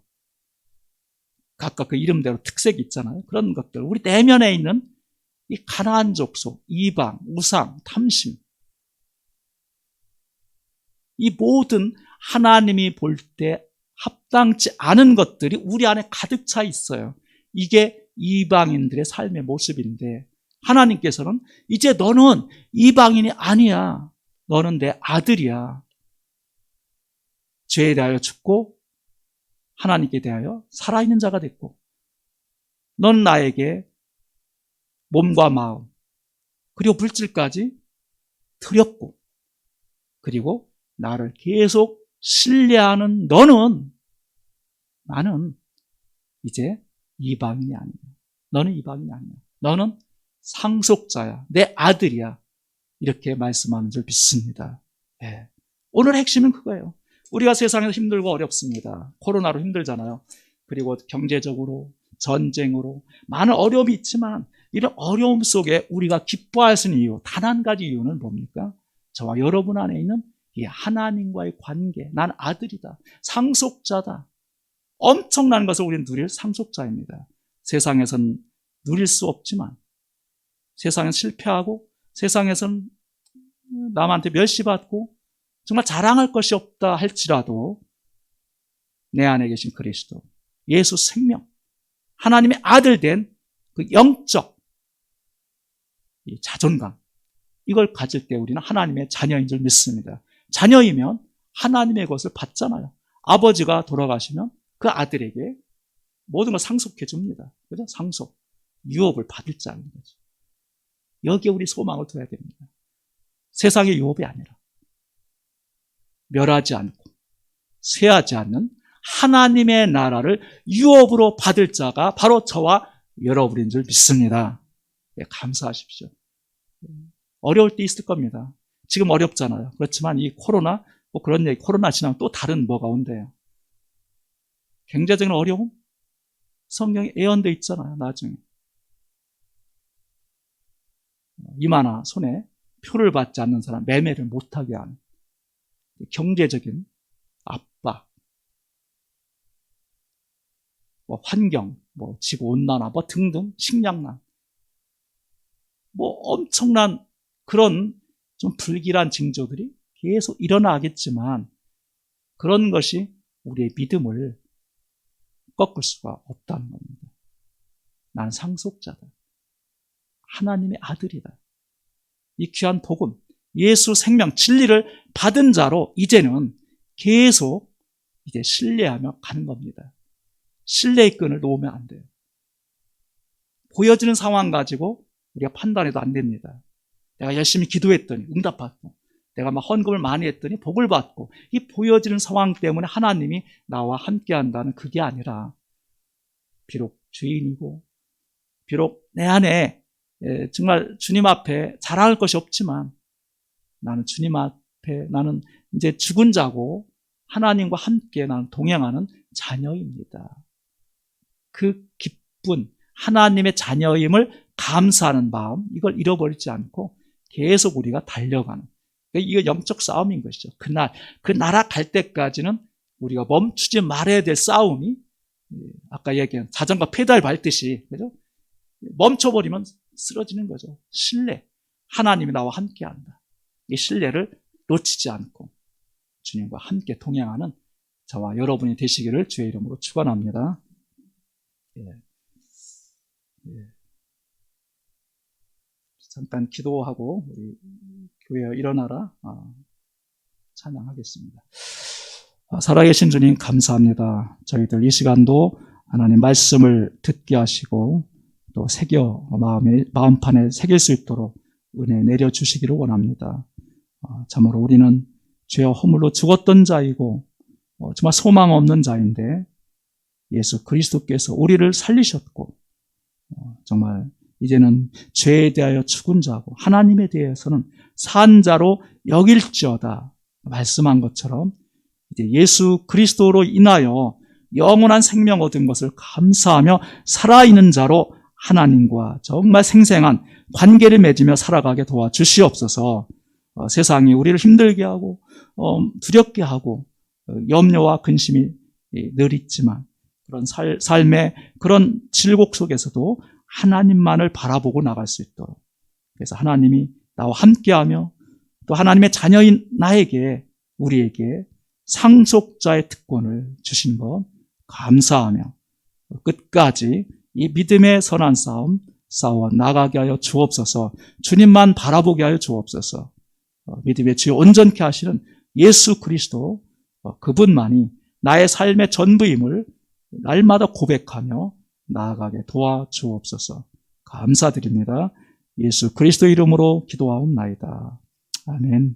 각각 그 이름대로 특색이 있잖아요. 그런 것들. 우리 내면에 있는 이 가나안 족속, 이방, 우상, 탐심. 이 모든 하나님이 볼 때 합당치 않은 것들이 우리 안에 가득 차 있어요. 이게 이방인들의 삶의 모습인데 하나님께서는 이제 너는 이방인이 아니야. 너는 내 아들이야. 죄에 대하여 죽고 하나님께 대하여 살아있는 자가 됐고 넌 나에게 몸과 마음 그리고 물질까지 드렸고 그리고 나를 계속 신뢰하는 나는 이제 이방인이 아니야. 너는 이방인이 아니야. 너는 상속자야. 내 아들이야. 이렇게 말씀하는 줄 믿습니다. 네. 오늘 핵심은 그거예요. 우리가 세상에서 힘들고 어렵습니다. 코로나로 힘들잖아요. 그리고 경제적으로, 전쟁으로 많은 어려움이 있지만 이런 어려움 속에 우리가 기뻐할 수 있는 이유, 단 한 가지 이유는 뭡니까? 저와 여러분 안에 있는 이 하나님과의 관계, 난 아들이다, 상속자다. 엄청난 것을 우리는 누릴 상속자입니다. 세상에서는 누릴 수 없지만 세상은 실패하고 세상에서는 남한테 멸시받고 정말 자랑할 것이 없다 할지라도 내 안에 계신 그리스도, 예수 생명, 하나님의 아들 된 그 영적 이 자존감, 이걸 가질 때 우리는 하나님의 자녀인 줄 믿습니다. 자녀이면 하나님의 것을 받잖아요. 아버지가 돌아가시면 그 아들에게 모든 걸 상속해 줍니다. 그죠? 상속, 유업을 받을 자인 거죠. 여기에 우리 소망을 둬야 됩니다. 세상의 유업이 아니라 멸하지 않고 쇠하지 않는 하나님의 나라를 유업으로 받을 자가 바로 저와 여러분인 줄 믿습니다. 네, 감사하십시오. 어려울 때 있을 겁니다. 지금 어렵잖아요. 그렇지만 이 코로나, 그런 얘기, 코로나 지나면 또 다른 뭐가 온대요. 경제적인 어려움? 성경에 예언돼 있잖아요, 나중에. 이마나 손에 표를 받지 않는 사람, 매매를 못하게 하는 경제적인 압박, 환경, 지구온난화, 등등, 식량난, 엄청난 그런 좀 불길한 징조들이 계속 일어나겠지만 그런 것이 우리의 믿음을 꺾을 수가 없다는 겁니다. 나는 상속자다. 하나님의 아들이다. 이 귀한 복음, 예수 생명, 진리를 받은 자로 이제는 계속 이제 신뢰하며 가는 겁니다. 신뢰의 끈을 놓으면 안 돼요. 보여지는 상황 가지고 우리가 판단해도 안 됩니다. 내가 열심히 기도했더니 응답받고 내가 막 헌금을 많이 했더니 복을 받고 이 보여지는 상황 때문에 하나님이 나와 함께 한다는 그게 아니라 비록 죄인이고 비록 내 안에 정말 주님 앞에 자랑할 것이 없지만 나는 주님 앞에 나는 이제 죽은 자고 하나님과 함께 나는 동행하는 자녀입니다. 그 기쁜 하나님의 자녀임을 감사하는 마음, 이걸 잃어버리지 않고 계속 우리가 달려가는, 이거 영적 싸움인 것이죠. 그 나라 갈 때까지는 우리가 멈추지 말아야 될 싸움이, 아까 얘기한 자전거 페달 밟듯이, 그죠? 멈춰버리면 쓰러지는 거죠. 신뢰. 하나님이 나와 함께 한다. 이 신뢰를 놓치지 않고 주님과 함께 동행하는 저와 여러분이 되시기를 주의 이름으로 축원합니다. 예. 잠깐 기도하고 우리 교회여 일어나라 찬양하겠습니다. 살아계신 주님 감사합니다. 저희들 이 시간도 하나님 말씀을 듣게 하시고 또 새겨 마음판에 새길 수 있도록 은혜 내려주시기를 원합니다. 참으로 우리는 죄와 허물로 죽었던 자이고 정말 소망 없는 자인데 예수 그리스도께서 우리를 살리셨고 정말 이제는 죄에 대하여 죽은 자고 하나님에 대해서는 산 자로 여길지어다 말씀한 것처럼 이제 예수 그리스도로 인하여 영원한 생명 얻은 것을 감사하며 살아있는 자로 하나님과 정말 생생한 관계를 맺으며 살아가게 도와주시옵소서. 세상이 우리를 힘들게 하고 두렵게 하고 염려와 근심이 늘 있지만 그런 삶의 그런 질곡 속에서도 하나님만을 바라보고 나갈 수 있도록, 그래서 하나님이 나와 함께하며 또 하나님의 자녀인 나에게, 우리에게 상속자의 특권을 주신 것 감사하며 끝까지 이 믿음의 선한 싸움 싸워 나가게 하여 주옵소서. 주님만 바라보게 하여 주옵소서. 믿음의 주여 온전케 하시는 예수 그리스도, 그분만이 나의 삶의 전부임을 날마다 고백하며 나아가게 도와주옵소서. 감사드립니다. 예수 그리스도 이름으로 기도하옵나이다. 아멘.